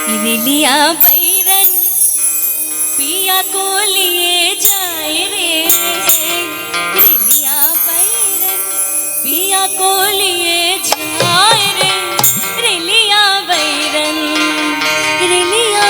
लिया बैरन पिया को लिए जाए रे, लिया बैरन पिया को लिए जाए रे, लिया बैरन लिया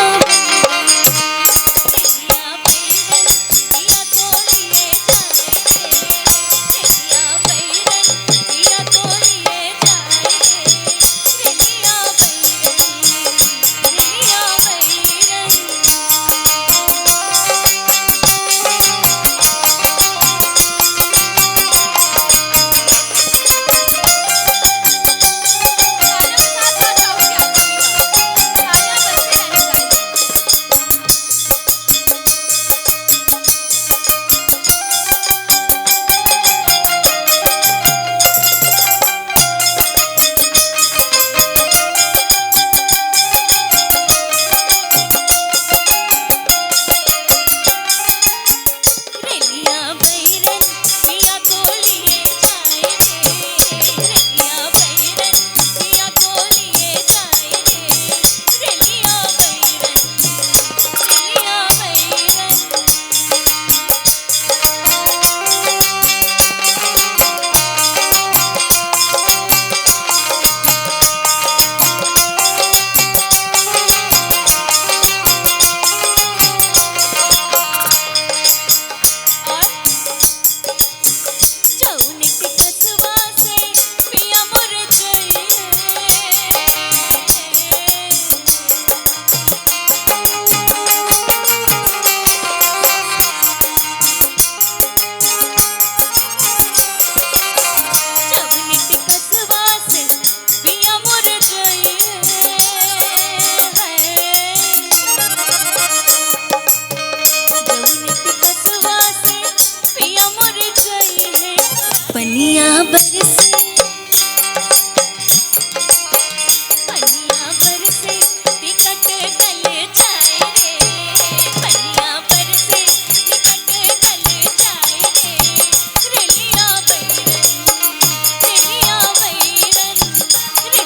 पनिया बरसे टिकट गले जाए रे, पनिया बरसे टिकट गले जाए रे, लिया बैरन लिया बैरन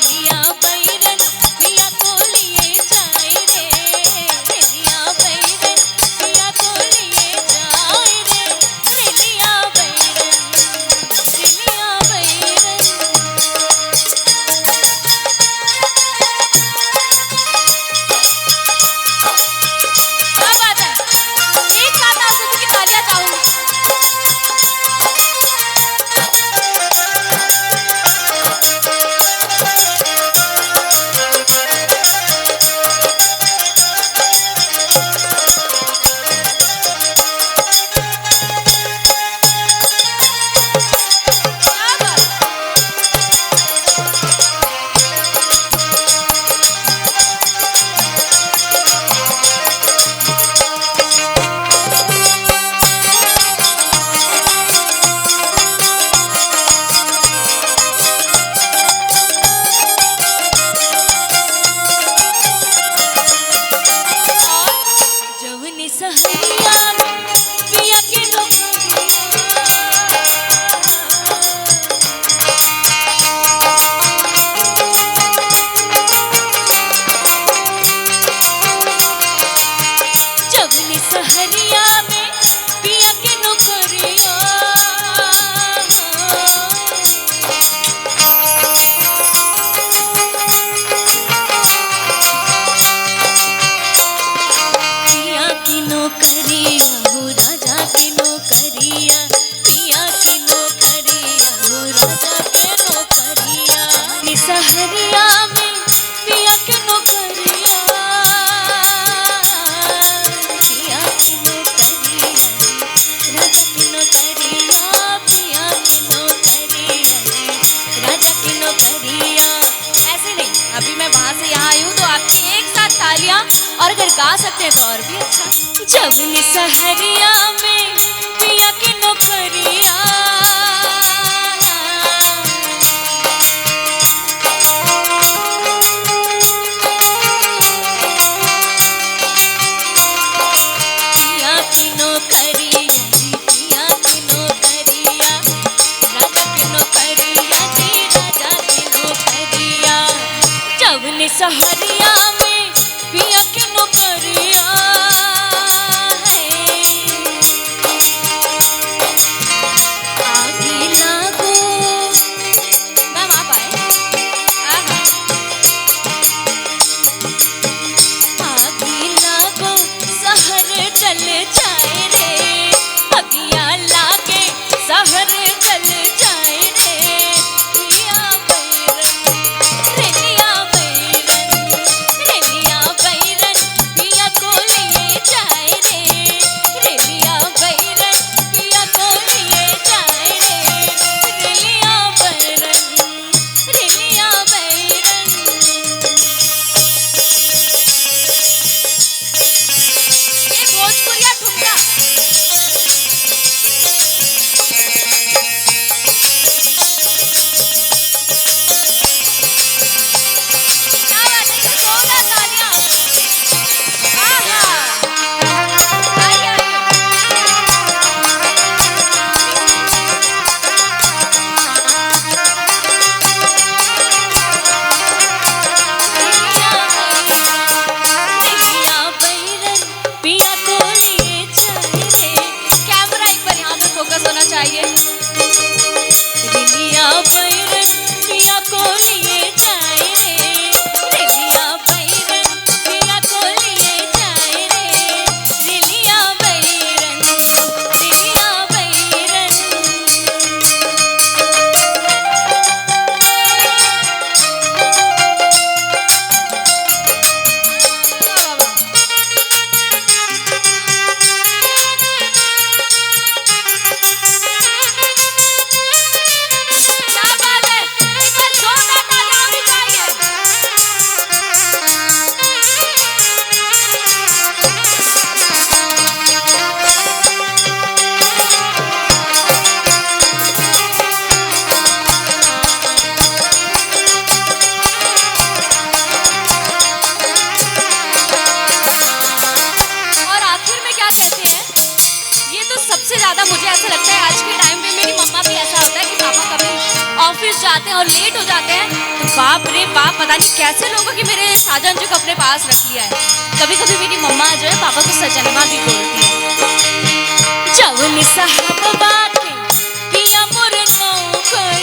लिया बैरन पिया को लिए जाए रे, लिया बैरन पिया को लिए जाए रे, लिया बैरन लिया बैरन। क्या बात है, एक साथ आप सभी की तालियां चाहूंगी। क्या बात है। जवनी सहरिया में पिया के नौकरिया, जवनी सहरिया में पिया के नौकरिया, पिया की नौकरिया हो राजा की नौकरिया, पिया की नौकरिया हो राजा के नौकरिया, सहरिया में पिया के नौकरिया, पिया की नौकरिया राजा की नौकरिया, पिया की नौकरिया राजा की नौकरिया। ऐसे नहीं, अभी मैं वहां से यहाँ आई हूँ तो आपकी एक साथ तालियां, और अगर गा सकते हैं तो और भी अच्छा। जवनी सहरिया में पिया की नौकरिया, पिया की नौकरिया जी, पिया की नौकरिया राजा की नौकरिया जी, राजा की नौकरिया। जवनी सहरिया में ऑफिस जाते हैं और लेट हो जाते हैं तो बाप रे बाप, पता नहीं कैसे लोगों की मेरे साजन जी को अपने पास रख लिया है। कभी कभी मेरी मम्मा जो है पापा को सजनवा भी बोलती है। जवनी साहब बाटे किया मोर नौकर